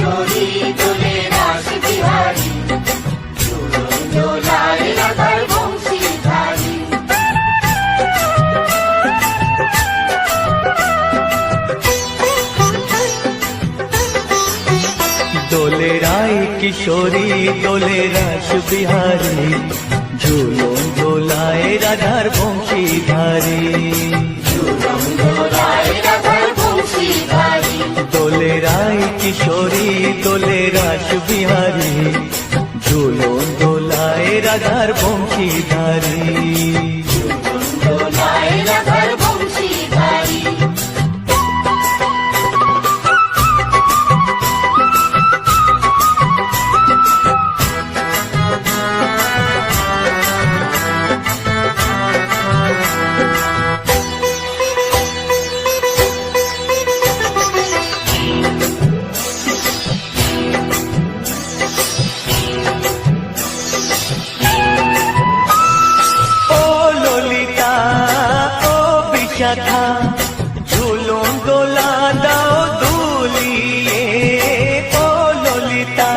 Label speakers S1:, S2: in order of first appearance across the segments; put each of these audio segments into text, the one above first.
S1: কিশোরী দোলে রাস বিহারী, ঝুলন দোলায় রাধার বংশীধারী।
S2: দোলে রায় কিশোরী দোলে রাস বিহারী, ঝুলন দোলায় রাধার বংশীধারী।
S1: ঝুলন দোলায় রাধার বংশীধারী।
S2: দোলে রায় কিশোরী দোলে রাস বিহারী, ঝুলন দোলায় রাধার বংশীধারী।
S1: ঝুলন দোলায় রাধার বংশীধারী।
S2: ঝুলন দোলা দাও দুলিয়ে, ও ললিতা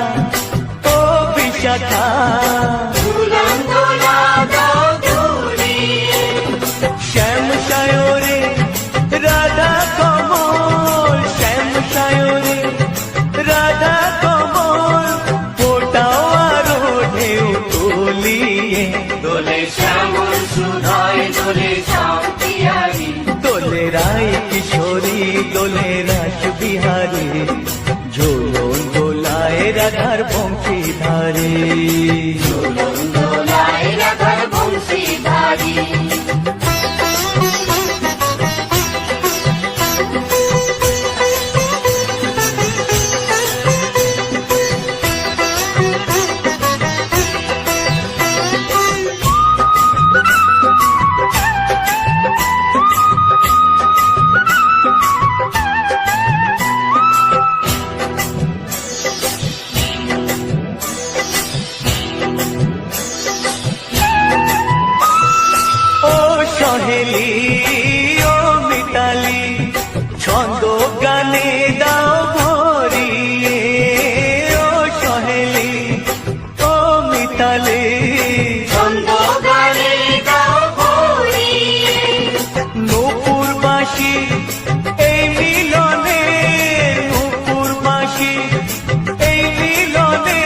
S2: ও বিশাখা।
S1: ঝুলন দোলা দাও দুলিয়ে,
S2: শ্যাম সায়রে রাধা কমল, শ্যাম সায়রে রাধা কমল, ফোটাও আরো ঢেউ তুলিয়ে।
S1: দোলে শ্যামল সুধায় দোলে শান্তিয়ারি।
S2: দোলে রায় কিশোরী দোলে রাস বিহারী, ঝুলন দোলায় রাধার বংশীধারী।
S1: ঝুলন দোলায় রাধার বংশীধারী।
S2: সহেলি ও মিতালি, ছন্দ গানে দাও ভরিয়ে। ও সহেলি ও মিতালি,
S1: ছন্দ গানে দাও ভরিয়ে।
S2: নূপুর বাঁশি এই মিলনে, নূপুর বাঁশি এই মিলনে,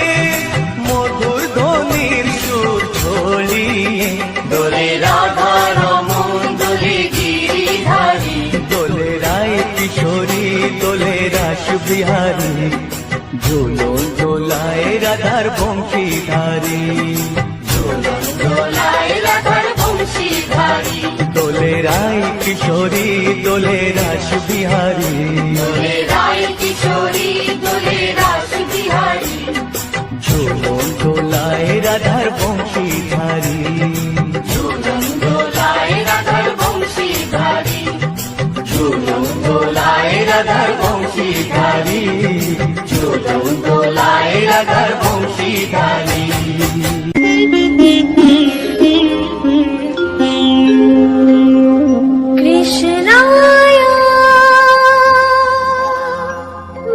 S2: মধুর ধ্বনির সুর ছড়িয়ে।
S1: দোলে রাধা রমন দোলে গিরিধারী।
S2: দোলে রায় কিশোরী দোলে রাস বিহারী, ঝুলন দোলায় রাধার বংশীধারী।
S1: ঝুলন দোলায় রাধার বংশীধারী।
S2: দোলে রায় কিশোরী দোলে রাস বিহারী,
S1: দোলে রায় কিশোরী দোলে রাস বিহারী।
S2: ঝুলন দোলায় রাধার বংশীধারী।
S1: ঝুলন দোলায় রাধার বংশীধারী। ঝুলন দোলায় রাধার বংশীধারী। ঝুলন দোলায় রাধার বংশীধারী।
S3: কৃষ্ণায়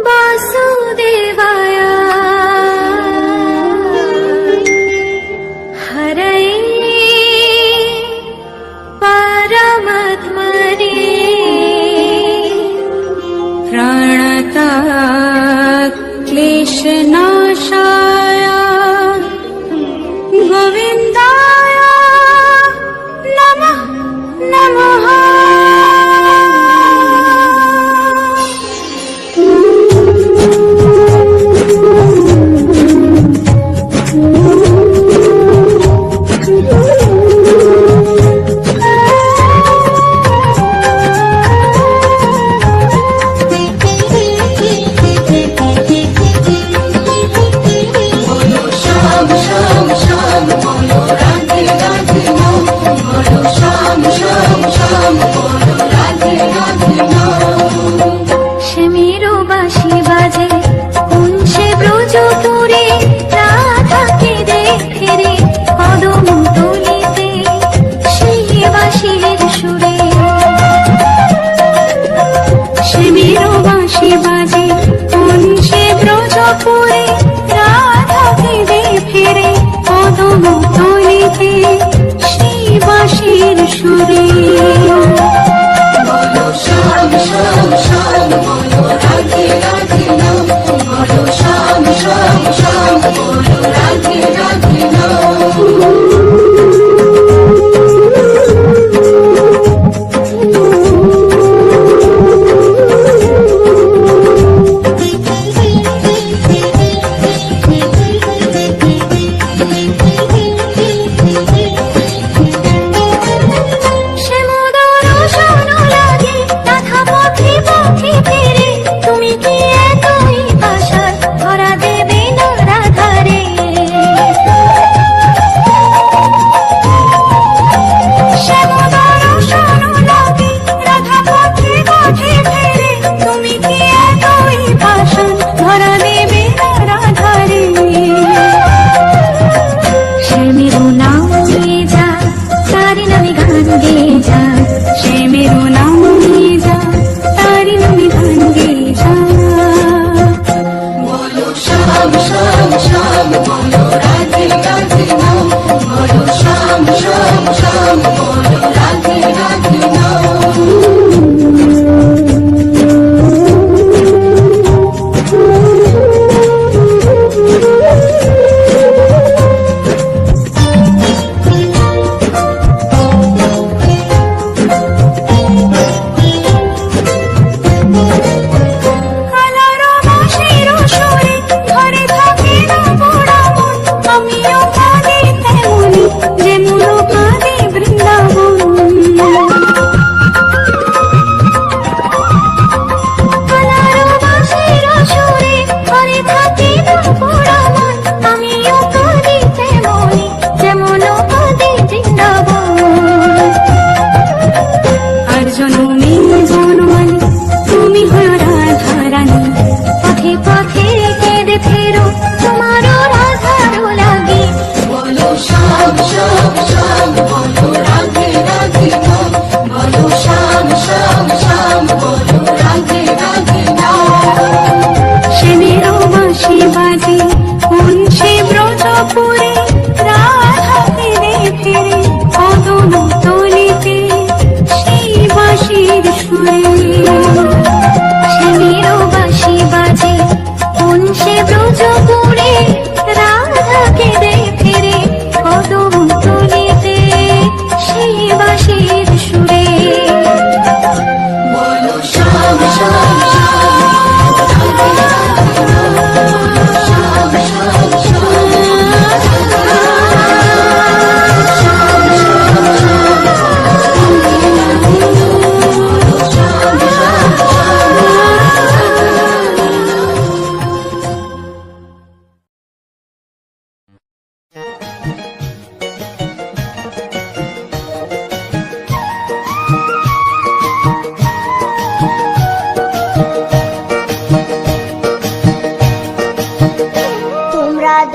S3: বাসুদেবায় হরয়ে পরমাত্মনে প্রাণতাৎ ক্লেশনাশায় গোবিন্দ
S1: শ্যাম শ্যাম শ্যাম বলো রাধে রাধে নাম, বলো শ্যাম শ্যাম শ্যাম বলো রাধে রাধে নাম।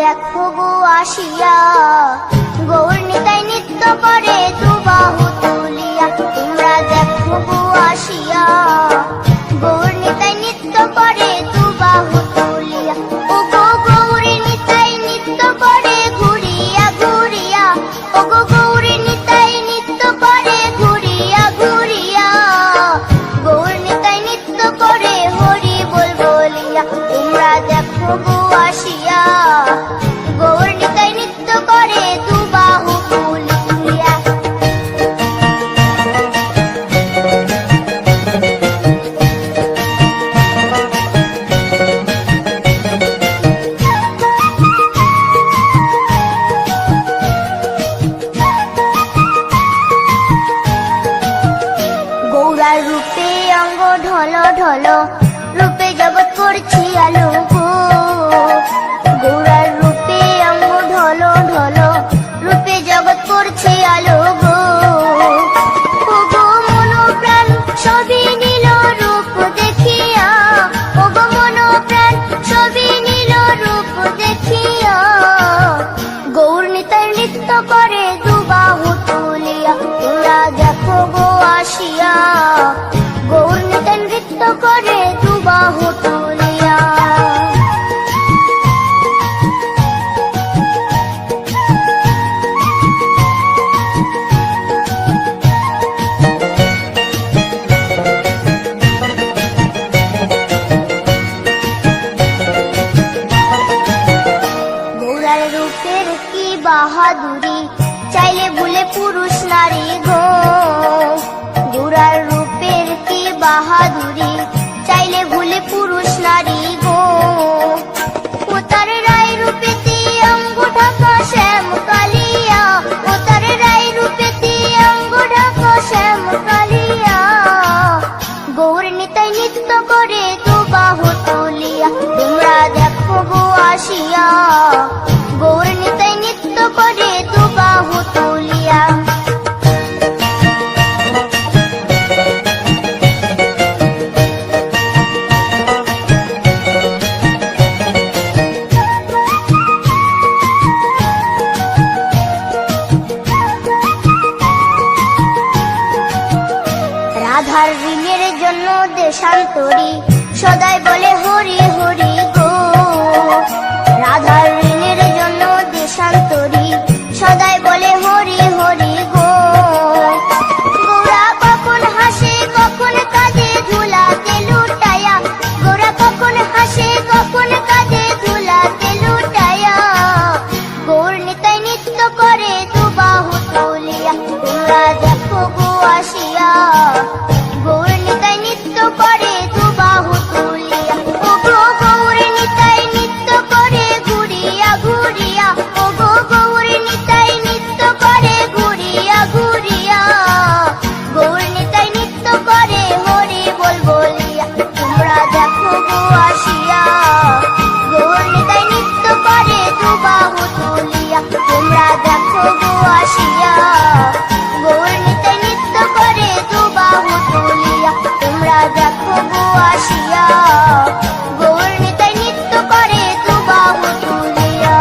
S4: দেখো গো আসিয়া গৌর নিতাই নৃত্য করে দুবাহু তুলিয়া। তোমরা দেখো গো আসিয়া গৌর নিতাই নৃত্য করে দুবাহু তুলিয়া। ও গো গৌরী নিতাই নৃত্য করে ঘুরিয়া ঘুরিয়া, ও গো গৌরী নিতাই নৃত্য করে ঘুরিয়া ঘুরিয়া। গৌর নিতাই নৃত্য করে হরি বল বলিয়া। তোমরা দেখো গো আসিয়া গৌর নিতাই নৃত্য করে দুবাহু তুলিয়া। গৌরার রূপে অঙ্গ ঢল ঢল, রূপে জগৎ করছি আলো গো। গৌরার রূপে অঙ্গ ঢল ঢল, রূপে জগৎ করছি আলো গো। ও গো মন প্রাণ সবই নীল রূপ দেখিয়া, ও গো মন প্রাণ সবই নীল রূপ দেখিয়া। গৌর নিতাই নৃত্য করে দুবাহু তুলিয়া। তোমরা দেখো গো আসিয়া গৌর নিতাই নৃত্য করে দুবাহু তুলিয়া। বাহাদুরি, চাইলে ভুলে পুরুষ নারী গো। ও তার রায় রূপেতে অঙ্গ ঢাকা শ্যাম কালিয়া, ও তার রায় রূপেতে অঙ্গ ঢাকা শ্যাম কালিয়া। গৌর নিতাই নৃত্য করে দু বাহু তুলিয়া, তোমরা দেখো গো আসিয়া। গৌর নিতাই নৃত্য করে দু বাহু তুলিয়া। রাধার ঋণের জন্য দেশান্তরী, সদাই বলে হরি হরি গো। রাধার ঋণের জন্য দেশান্তরী, সদাই বলে হরি হরি গো। গোরা কখন হাসে কখন কাঁদে ধুলাতে লুটায়া, গোরা কখন হাসে কখন কাঁদে ধুলাতে লুটায়া। গৌর নিতাই নৃত্য করে দু বাহু তুলিয়া, তোমরা দেখো গো আসিয়া। গৌর নিতাই নৃত্য করে দু বাহু তুলিয়া, ও গো গৌর নিতাই নৃত্য করে ঘুরিয়া ঘুরিয়া, ও গো গৌর নিতাই নৃত্য করে ঘুরিয়া ঘুরিয়া। গৌর নিতাই নৃত্য করে হরি বল বলিয়া, তোমরা দেখো গো আসিয়া। গৌর নিতাই নৃত্য করে দু বাহু তুলিয়া, তোমরা দেখো গো আসিয়া। গৌর নিতাই নৃত্য করে দু বাহু তুলিয়া, তোমরা দেখো গো আসিয়া। গৌর নিতাই নৃত্য করে দু বাহু তুলিয়া।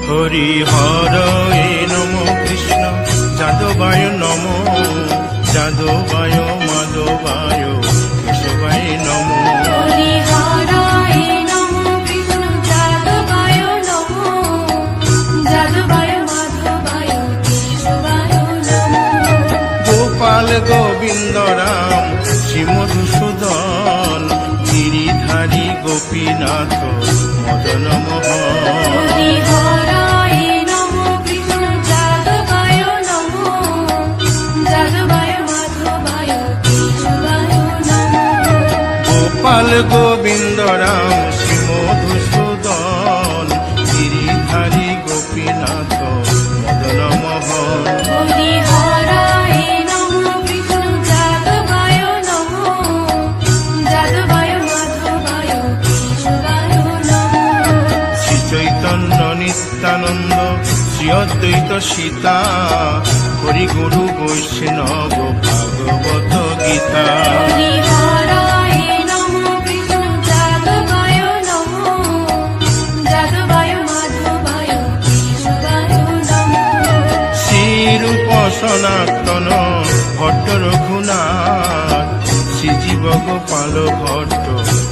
S5: হরি হরয়ে নম কৃষ্ণ যাদবায় নম, যাদবায় মাধবায় কেশবায় নম।
S3: হরি হরায় নমো কৃষ্ণ যাদবায় নমো, যাদবায় মাধবায় কেশবায় নমো।
S5: গোপাল গোবিন্দ রাম শ্রী মধুসূদন, গিরিধারী গোপীনাথ মদন মোহন।
S3: হরি হরায় নমো কৃষ্ণ যাদবায় নমো, যাদবায় মাধবায় কেশবায় নমো।
S5: গোপাল গোবিন্দ রাম শ্রী মধুসূদন, গিরিধারী গোপীনাথ মদন মোহন।
S3: হরি হরায় নমো কৃষ্ণ যাদবায় নমো, যাদবায় মাধবায় কেশবায় নমো।
S5: শ্রী চৈতন্য নিত্যানন্দ শ্রী অদ্বৈত সীতা, হরি গুরু বৈষ্ণব ভাগবত গীতা।
S3: হরি হরায় নমো কৃষ্ণ যাদবায় নমো, যাদবায় মাধবায় কেশবায় নমো।
S5: শ্রীরূপ সনাতন ভট্ট রঘুনাথ, শ্রীজীব গোপাল ভট্ট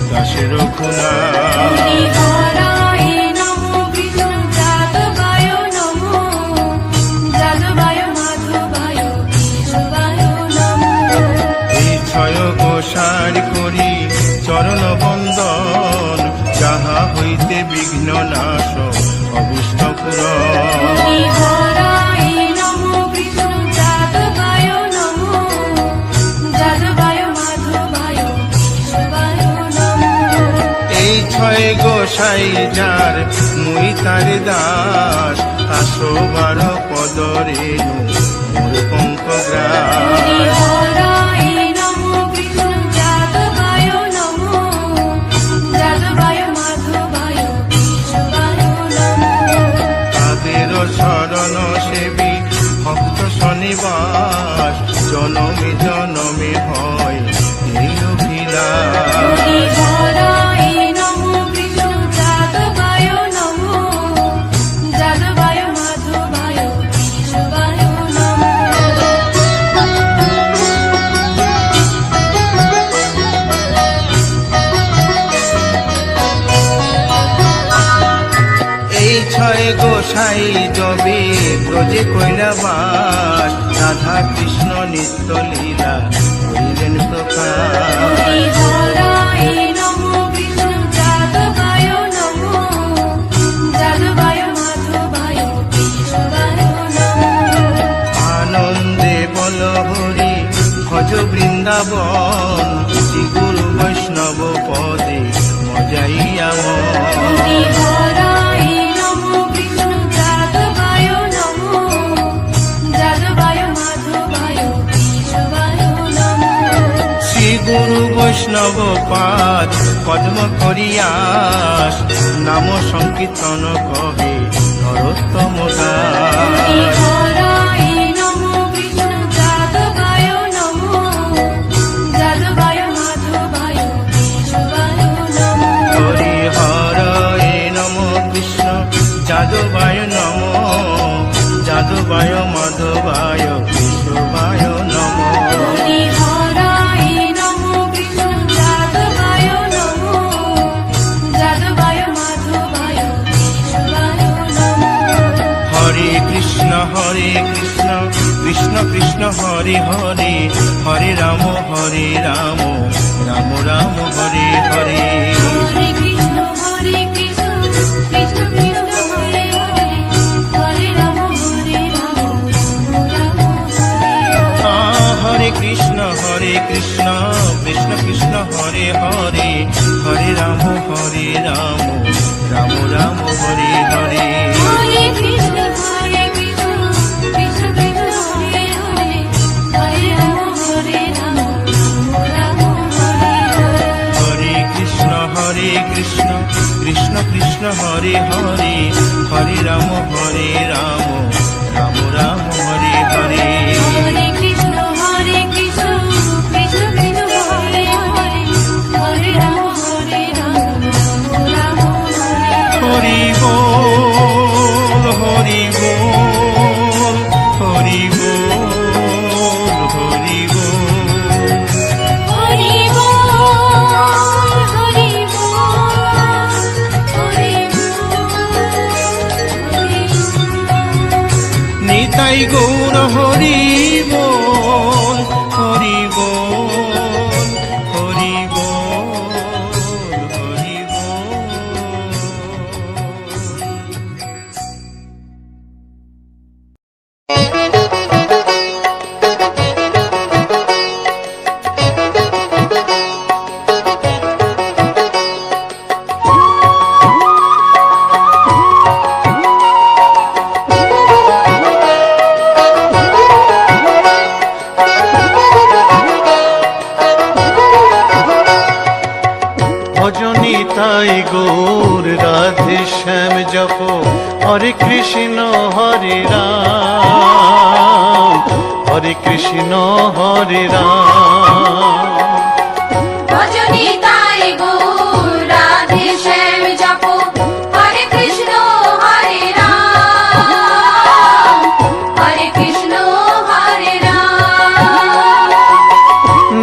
S5: দাসে রঘুনাথ।
S3: হরি হরায় নমো কৃষ্ণ যাদবায় নমো, যাদবায় মাধবায় কেশবায় নমো।
S5: এই ছয় গোসার করি চরণ বন্দন, যাহা হইতে বিঘ্ন নাশ অবুষ্ট পুরন।
S3: হরি হরায় নমো কৃষ্ণ যাদবায় নমো, যাদবায় মাধবায় কেশবায় নমো।
S5: এই ছয় গোসাই যার মুই তার দাস, আসো বার পদ রেণু মোর পঙ্কগ্রাস।
S3: হরি হরায় নমো কৃষ্ণ যাদবায় নমো, যাদবায় মাধবায় কেশবায় নমো।
S5: তাদের শরণ সেবী ভক্ত শনিবাস, জনমে জনমে হয় এই অভিলাষ।
S3: হরি হরায় নমো কৃষ্ণ যাদবায় নমো, যাদবায় মাধবায় কেশবায় নমো।
S5: জয় গোসাই যবে ব্রজে কৈলাবাস রাধা কৃষ্ণ নিত্য লীলা করিলেন প্রকাশ
S3: হরি হরায় নমো কৃষ্ণ যাদবায় নমো যাদবায় মাধবায় কেশবায় নমো
S5: আনন্দে বল হরি ভজ বৃন্দাবন শ্রী গুরু বৈষ্ণব পদে মজাইয়া
S3: হরি হরায় নমো কৃষ্ণ যাদবায় নমো যাদবায় মাধবায় কেশবায় নমো
S5: শ্রী গুরু বৈষ্ণব পাদ পদ্ম করিয়াস নাম সংকীর্তন কবে নরোত্তম
S3: হরি
S5: দাস
S3: হরায় নমো কৃষ্ণ যাদবায় নমো যাদবায় মাধবায় কেশবায় নমো
S5: হরি হরে নম কৃষ্ণ যাদবায় নম যাদবায় মাধবায় কেশবায় নম
S3: হরি হরায় নমো কৃষ্ণ যাদবায় নমো যাদবায় মাধবায় কেশবায় নমো
S5: হরে কৃষ্ণ কৃষ্ণ কৃষ্ণ হরে হরে হরে রাম রাম রাম হরে হরে
S3: হরে কৃষ্ণ কৃষ্ণ কৃষ্ণ হরে হরে হরে রাম রাম
S5: হরে কৃষ্ণ কৃষ্ণ কৃষ্ণ হরে হরে হরে রাম রাম রাম হরে হরে
S3: হরে কৃষ্ণ কৃষ্ণ কৃষ্ণ হরে হরে হরে রাম রাম হরে হরে
S5: হরে কৃষ্ণ কৃষ্ণ কৃষ্ণ হরে হরে হরে রাম রাম রাম হরে হরে
S3: হরে কৃষ্ণ কৃষ্ণ কৃষ্ণ হরে হরে হরে রাম রাম হরে
S5: হরি বল হরি বল হরি বল হরি বল
S3: হরি বল হরি বল হরি বল
S5: নিতাই গৌর হরি বল হরি বল হরি বল হরি বল ভজনী তাই গৌর রাধে শ্যাম জপ হরে কৃষ্ণ হরে রাম হরে কৃষ্ণ হরে রাম
S1: ভজনী তাই গৌর রাধে শ্যাম জপ হরে কৃষ্ণ হরে রাম হরে কৃষ্ণ হরে রাম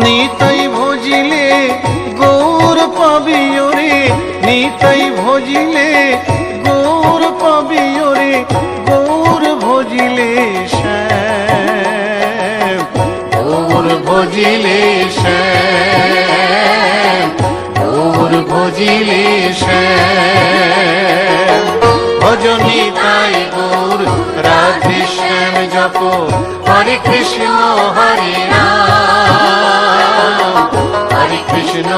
S5: নিতাই ভজিলে গৌর পাবিও রে নিতাই ভজিলে গৌর পাবিও রে গৌর ভজিলে শ্যাম গৌর ভজিলে শ্যাম গৌর ভজিলে শ্যাম ভজনী তাই গৌর রাধে শ্যাম জপ হরে কৃষ্ণ হরে রাম হরে কৃষ্ণ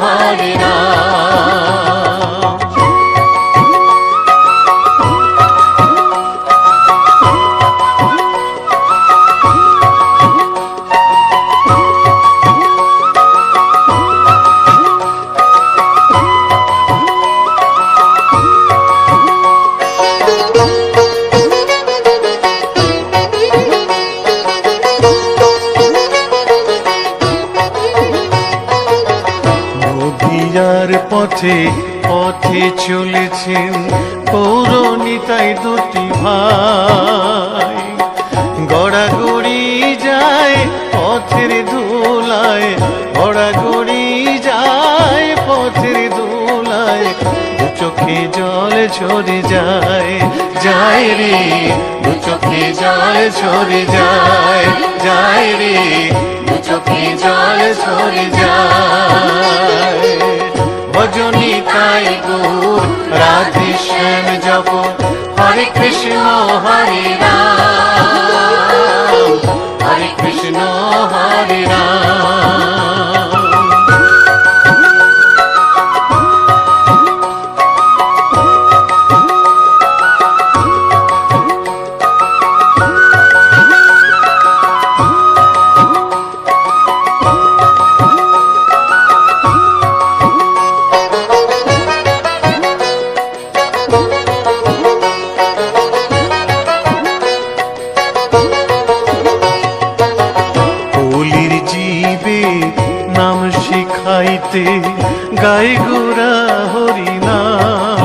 S5: হরে রাম নদিয়ার পথে পথে চলেছেন পৌরনিতাই দুটি ভাই গড়াগড়ি যায় পথের ধুলায় গড়াগড়ি যায় পথের ধুলায়
S6: যায়, দু চোখে জল ঝরে যায়, যায় রে, দু চোখে জল ঝরে যায়, যায় রে, দু চোখে জল ঝরে যায়। ভজনী তাই গৌর রাধে শ্যাম জপ, হরে কৃষ্ণ হরে রাম, হরে কৃষ্ণ হরে রাম। কলির জীবে নাম শিখাইতে গাই গোরা হরিনাম,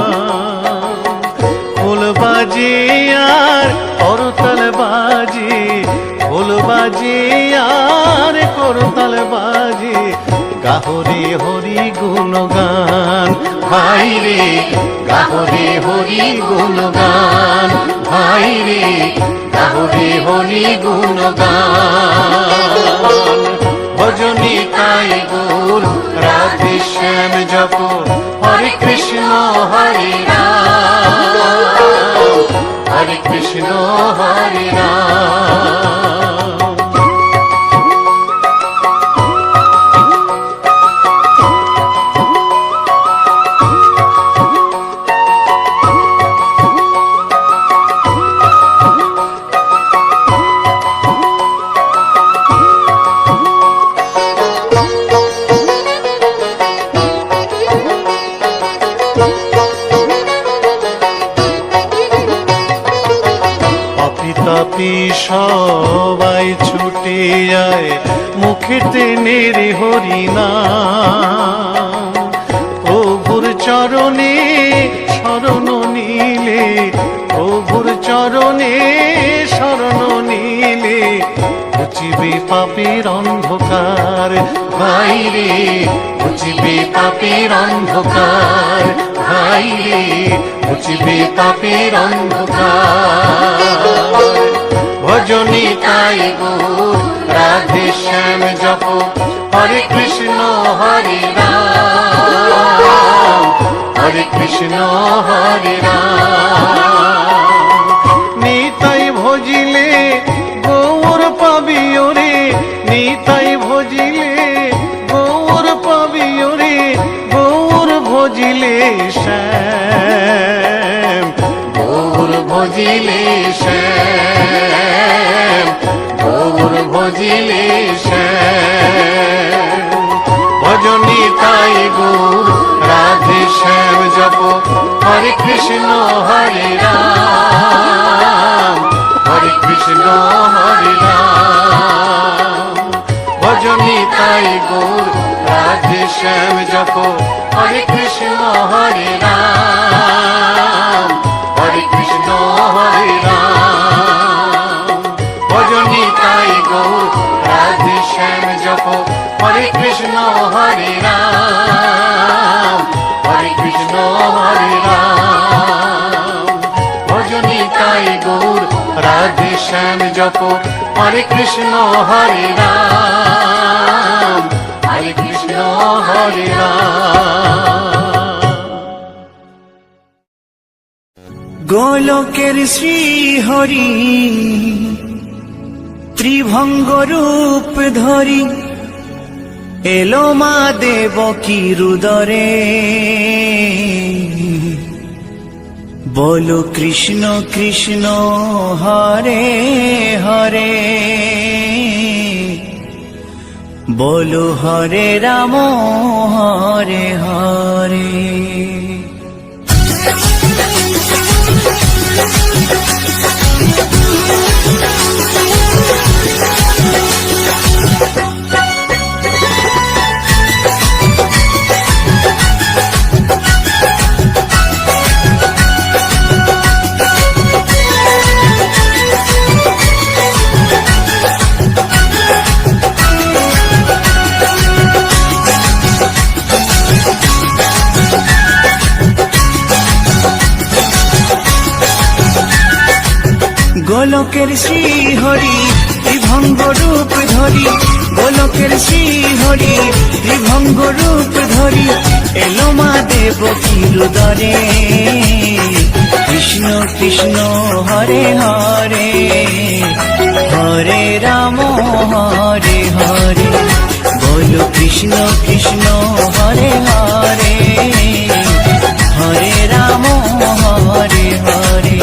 S6: খোল বাজে আর করতাল বাজে, খোল বাজে আর করতাল বাজে, গাহরে হরি গুণগান ভাই রে, গাহরে হরি গুণগান ভাই রে, গাহরে হরি গুণগান। ভজনী তাই গৌর রাধে শ্যাম জপ, হরে কৃষ্ণ হরে রাম, হরে কৃষ্ণ হরে রাম। তাপি সবাই ছুটে যায়, মুখেতে নেড়ে হরিনাম, প্রভুর চরণে শরণ নিলে, প্রভুর চরণে শরণ নিলে, ঘুচিবে পাপের অন্ধকার ভাই রে, ঘুচিবে পাপের অন্ধকার ভাই রে, ঘুচিবে পাপের অন্ধকার। ভজনী তাই গৌর রাধে শ্যাম জপ, হরে কৃষ্ণ হরে রাম, হরে কৃষ্ণ হরে রাম। নিতাই ভজিলে গৌর পাবি ওরে, নিতাই ভজিলে গৌর পাবি ওরে, গৌর ভজিলে শ্যাম, গৌর ভজিলে শ্যাম, গৌর ভজিলে শ্যাম। ভজনী তাই গৌর রাধে শ্যাম জপ, হরে কৃষ্ণ হরে রাম, হরে কৃষ্ণ হরে রাম। ভজনী তাই গৌর রাধে শ্যাম জপ, হরে কৃষ্ণ হরে রাম, হরে কৃষ্ণ হরে রাম। ভজনী তাই গৌর রাধে শ্যাম জপ, হরে কৃষ্ণ হরে রাম, হরে কৃষ্ণ হরে রাম। ভজনী তাই গৌর রাধে শ্যাম জপ, হরে কৃষ্ণ হরে রাম, হরে কৃষ্ণ হরে রাম।
S2: গোলকের শ্রী হরি ত্রিভঙ্গ রূপ ধরি, এলো মা দেবকী রুদরে, বলো কৃষ্ণ কৃষ্ণ হরে হরে, বলো হরে রাম হরে হরে। গোলকের শ্রী হরি ত্রিভঙ্গ রূপ ধরি, গোলকের শ্রী হরি ত্রিভঙ্গ রূপ ধরি, এলো মা দেবকীর উদরে। কৃষ্ণ কৃষ্ণ হরে হরে, হরে রাম হরে হরে, বলো কৃষ্ণ কৃষ্ণ হরে হরে, হরে রাম হরে হরে।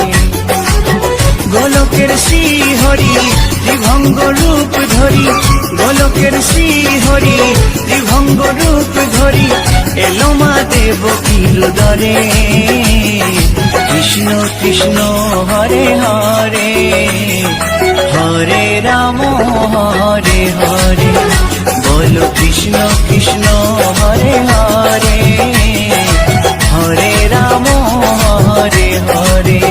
S2: গোলকের শ্রী হরি ত্রিভঙ্গ রূপ ধরি, গোলকের শ্রী হরি ত্রিভঙ্গ রূপ ধরি, এলো মা দেবকীর উদরে। কৃষ্ণ কৃষ্ণ হরে হরে, হরে রাম হরে হরে, বলো কৃষ্ণ কৃষ্ণ হরে হরে, হরে রাম হরে হরে।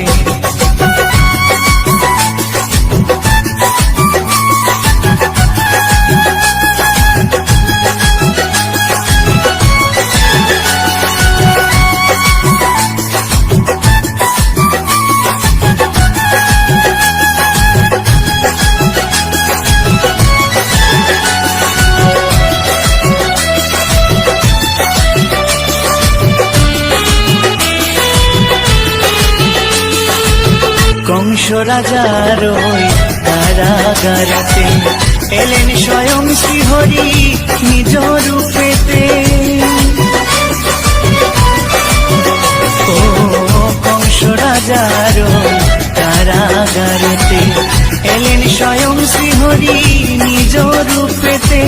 S2: কংস রাজার ওই কারাগারেতে এলেন স্বয়ং শ্রীহরি নিজ রূপেতে। ও কংস রাজার ওই কারাগারেতে এলেন স্বয়ং শ্রীহরি নিজ রূপেতে।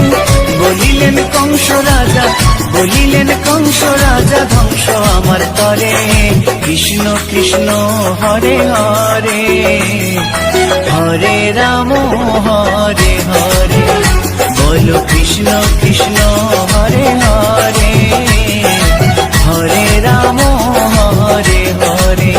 S2: বলিলেন কংস রাজা, বলিলেন কংস রাজা, ধ্বংস আমার তরে। কৃষ্ণ কৃষ্ণ হরে হরে, হরে রাম হরে হরে, বলো কৃষ্ণ কৃষ্ণ হরে হরে, হরে রাম হরে হরে।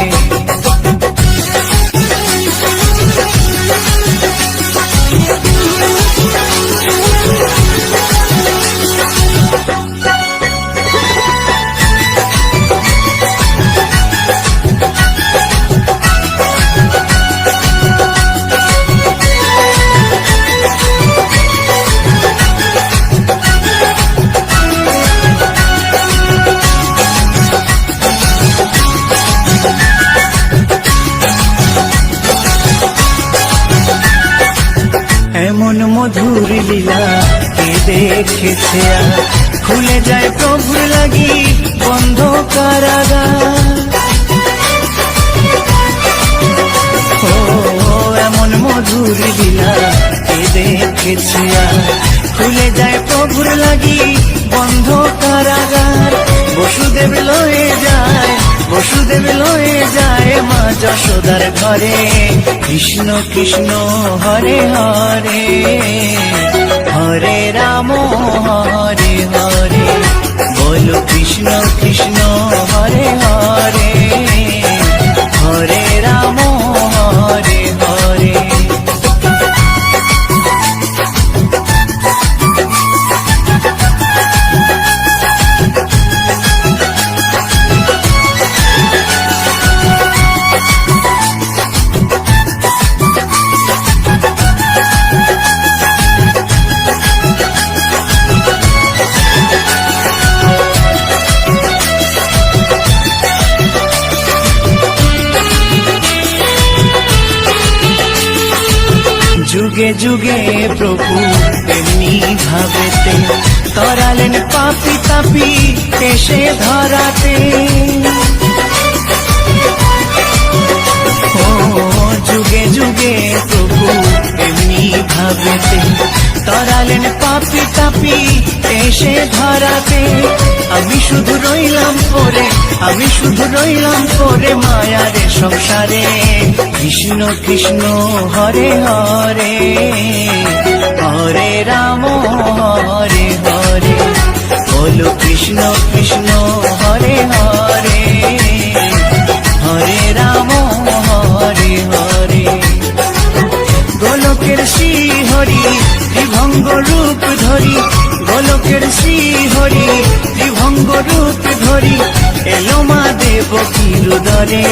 S2: এমন মধুর লীলা কে দেখেছে আর, খুলে যায় প্রভুর লাগি বন্ধ কারাগার। ও এমন মধুর লীলা কে দেখেছে আর, খুলে যায় প্রভুর লাগি বন্ধ কারাগার। বসুদেব লয়ে যায়, বসুদেব লয়ে যায় মা যশোদার ঘরে। কৃষ্ণ কৃষ্ণ হরে হরে, হরে রাম হরে হরে, বলো কৃষ্ণ কৃষ্ণ হরে হরে, হরে রাম হরে হরে। যুগে যুগে প্রভু এমনি ভাবেতে, তরালেন পাপি তাপি এসে ধরাতে। ও যুগে যুগে প্রভু এমনি ভাবেতে, তরালেন পাপি তাপি এসে ধরাতে। আমি শুধু রইলাম পরে, আমি শুধু রইলাম পরে মায়ারে সংসারে। কৃষ্ণ কৃষ্ণ হরে হরে, হরে রাম হরে হরে, বলো কৃষ্ণ কৃষ্ণ হরে হরে, হরে রাম হরে হরে। গোলকের শ্রী হরি ত্রিভঙ্গ রূপ ধরি, গোলকের শ্রী হরি ত্রিভঙ্গ রূপ ধরি, এলো মা দেবকীর উদরে।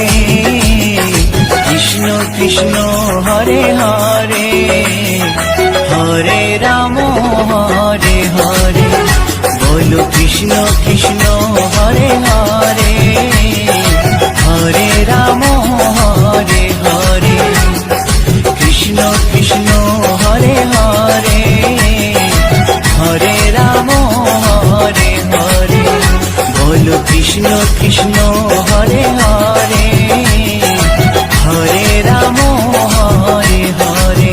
S2: কৃষ্ণ কৃষ্ণ হরে হরে হরে রাম হরে হরে বলো কৃষ্ণ কৃষ্ণ হরে হরে হরে রাম হরে হরে কৃষ্ণ কৃষ্ণ হরে হরে হরে রাম হরে হরে বলো কৃষ্ণ কৃষ্ণ হরে হরে হরে রাম হরে হরে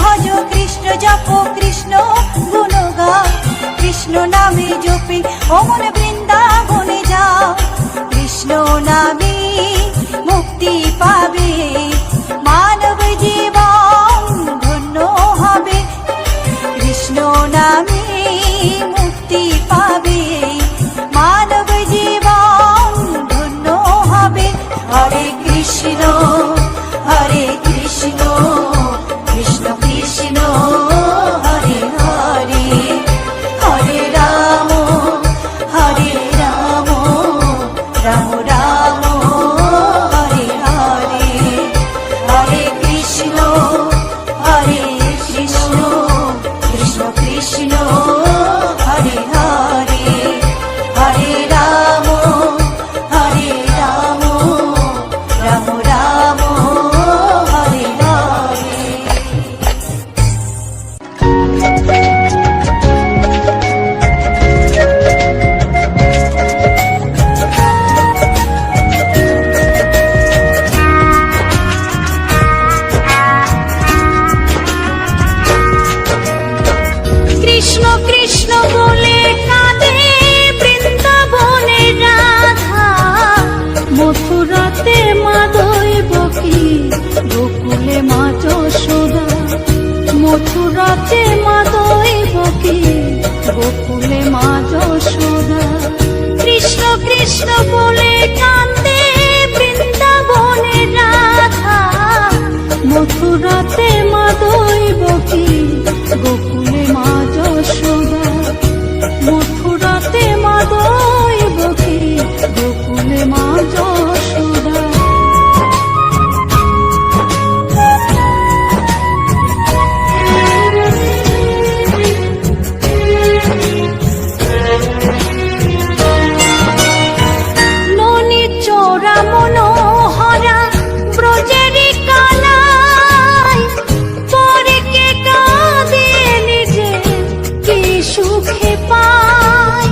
S7: ভজ কৃষ্ণ জপ কৃষ্ণ গুণগান কৃষ্ণ নামে জপে অমন বৃন্দাবনে যাও কৃষ্ণ নামে মুক্তি পাবে মানব জীবন ধন্য হবে কৃষ্ণ নামে মুক্তি পাবে মানব জীবন ধন্য হবে হরে কৃষ্ণ কৃষ্ণ কৃষ্ণ হরে হরে হরে রাম রাম রাম হরে হরে হরে কৃষ্ণ কৃষ্ণ কৃষ্ণ হরে হরে হরে রাম রাম রাম হরে হরে
S3: কৃষ্ণ কৃষ্ণ বলে কাঁদে বৃন্দাবনে রাধা মথুরাতে মা দৈবকী গোকুলে মা যশোদা মথুরাতে মা দৈবকী গোকুলে মা যশোদা কৃষ্ণ কৃষ্ণ বলে কাঁদে বৃন্দাবনে রাধা মথুরাতে মা দৈবকী গোকুলে মা যশোদা মথুরাতে মা দৈবকী গোকুলে মা যশোদা ননি চোরা মনোহরা ব্রজেরি কানাই পরে কে কাঁদে নিজে কি সুখে পায়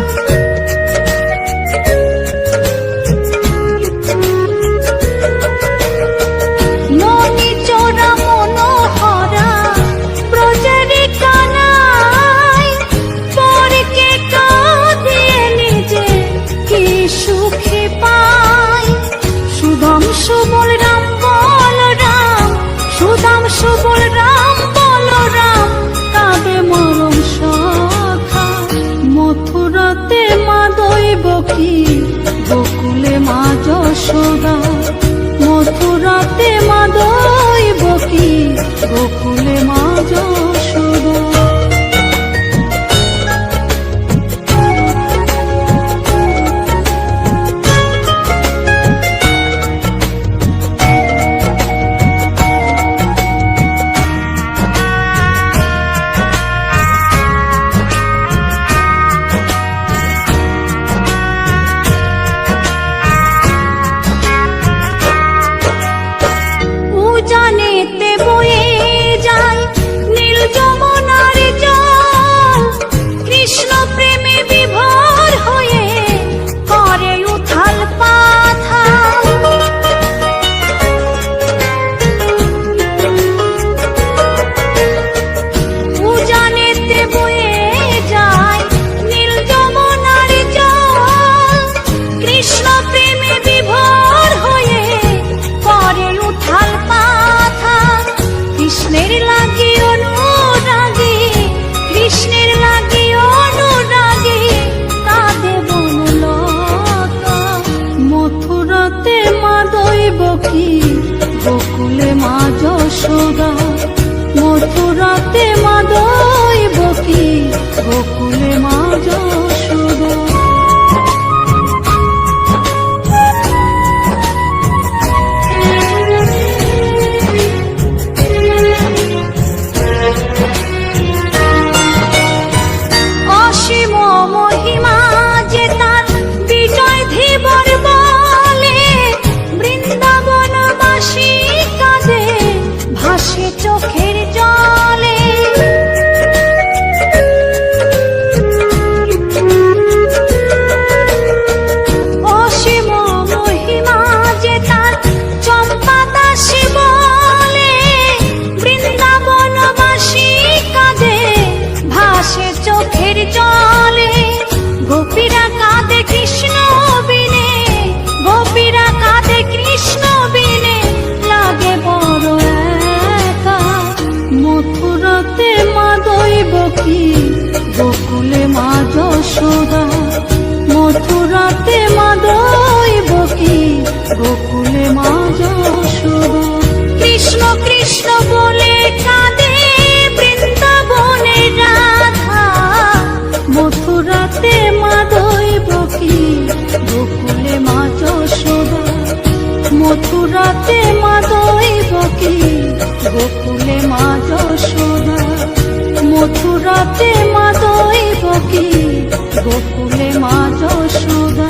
S3: ননি চোরা মনোহরা ব্রজেরি কানাই পরে কে কাঁদে নিজে কি সুখে পায় সুদাম সুবল রাম বল রাম সুদাম সুবল রাম বল রাম কাঁদে মরম সখা মথুরাতে মা দৈবকী গোকুলে মা যশোদা মথুরাতে মা দৈবকী গোকুলে মা যশোদা উজানেতে বয়ে যায় নীল যমুনার জল কৃষ্ণ প্রেমে বিভোর হয়ে করে উথাল পাথাল উজানেতে বয়ে যায় নীল যমুনার জল কৃষ্ণ প্রেমে বিভোর হয়ে করে উথাল পাথাল কৃষ্ণের লাগি অনুরাগী কৃষ্ণের লাগি অনুরাগী কাঁদে বনলতা মথুরাতে মা দৈবকী গোকুলে মা যশোদা মথুরাতে মা দৈবকী গোকুলে মা যশোদা অসীম মহিমা যে তার বিজয় ধীবর বলে বৃন্দাবনবাসী কাঁদে ভাসে চোখের জলে কি গোকুলে মা যশোদা, মথুরাতে মা দইব কি গোকুলে মা যশোদা। কৃষ্ণ কৃষ্ণ বলে কাঁদে বৃন্দাবনে রাধা, মথুরাতে মা দইব কি গোকুলে মা যশোদা, মথুরাতে মা দইব কি গোকুলে মা যশোদা, মথুরাতে মা দইব কি গোকুলে মা যশোদা।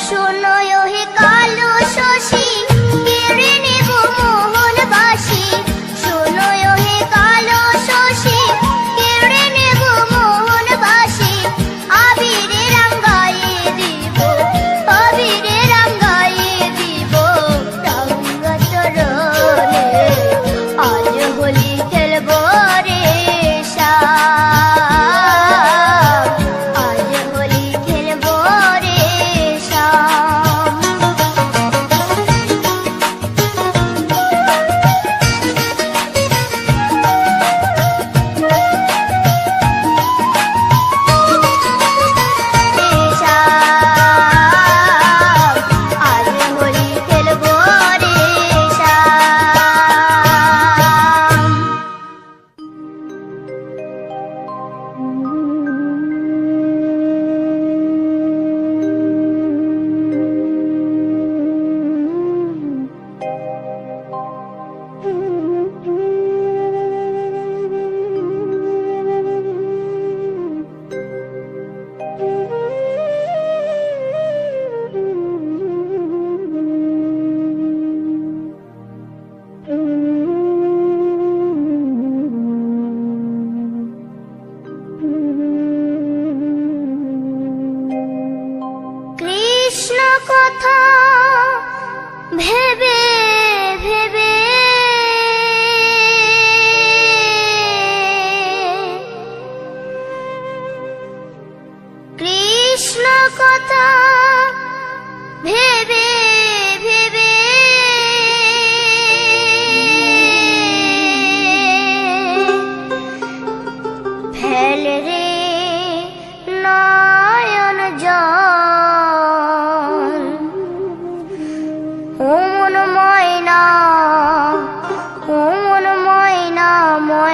S4: শোনো হে কালো শশী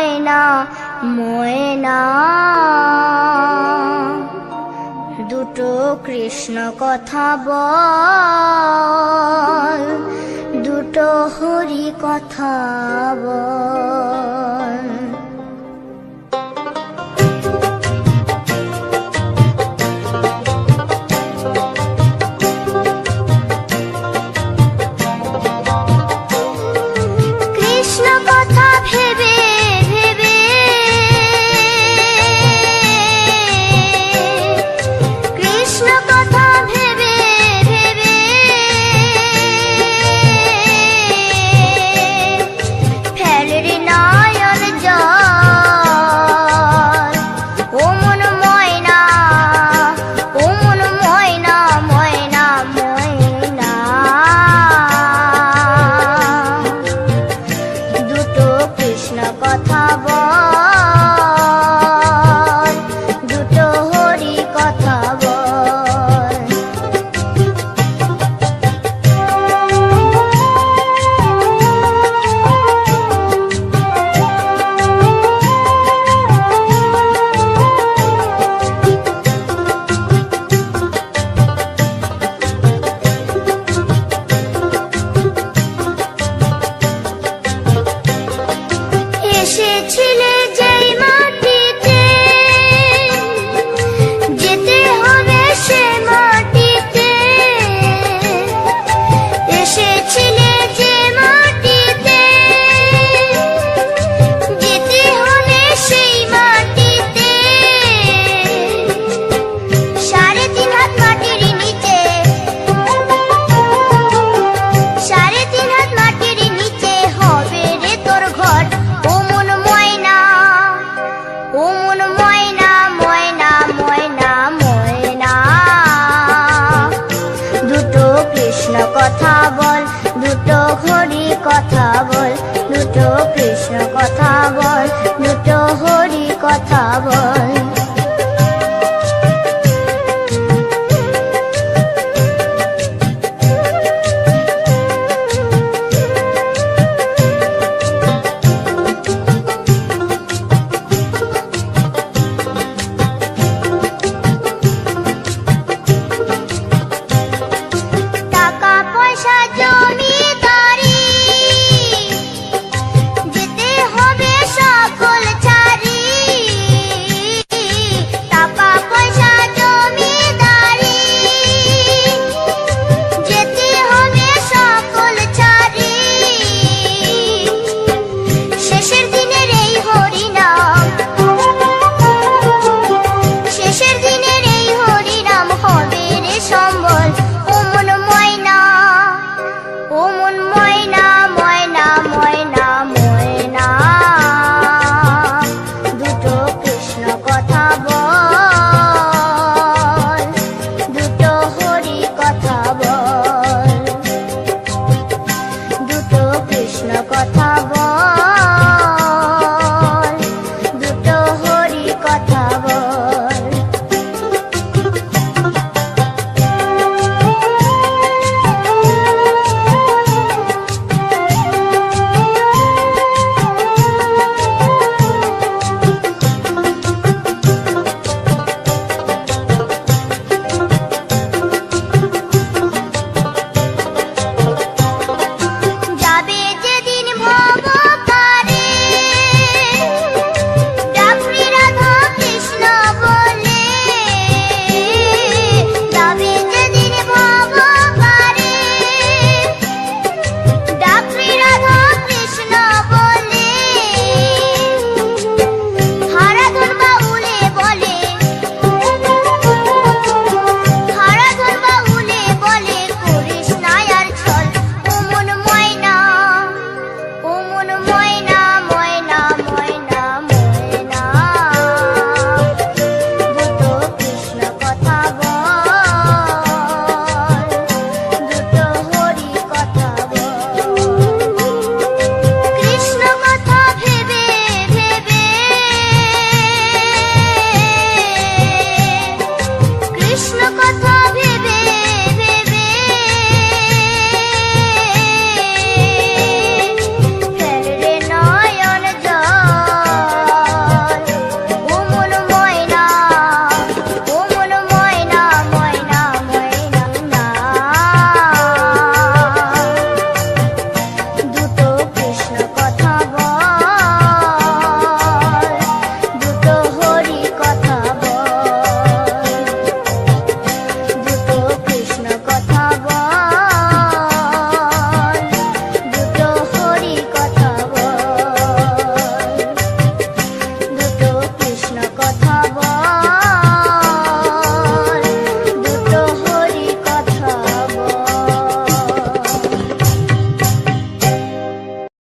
S4: ময়না ময়না দুটো কৃষ্ণ কথা বল, দুটো হরি কথা বল। কৃষ্ণ কথা ভেবে ভেবে কৃষ্ণ কথা ভেবে ভেবে ফেলে নয়ন জল। ও মন ময়না, ও মন ময়না ময়না ময়না দুটো কৃষ্ণ কথা বল, দুটো হরি কথা বল। এসেছিলে যেই মাটিতে যেতে হবে সে মাটিতে, এসেছিলে যে মাটিতে যেতে হবে সেই মাটিতে। 3.5 হাত মাটির নিচে, 3.5 হাত মাটির নিচে হবে রে তোর ঘর। ও মন ময়না, ও মন ময়না ময়না ময়না ময়না দুটো কৃষ্ণ কথা বল, দুটো হরি কথা বল, দুটো কৃষ্ণ কথা বল, দুটো হরি কথা বল।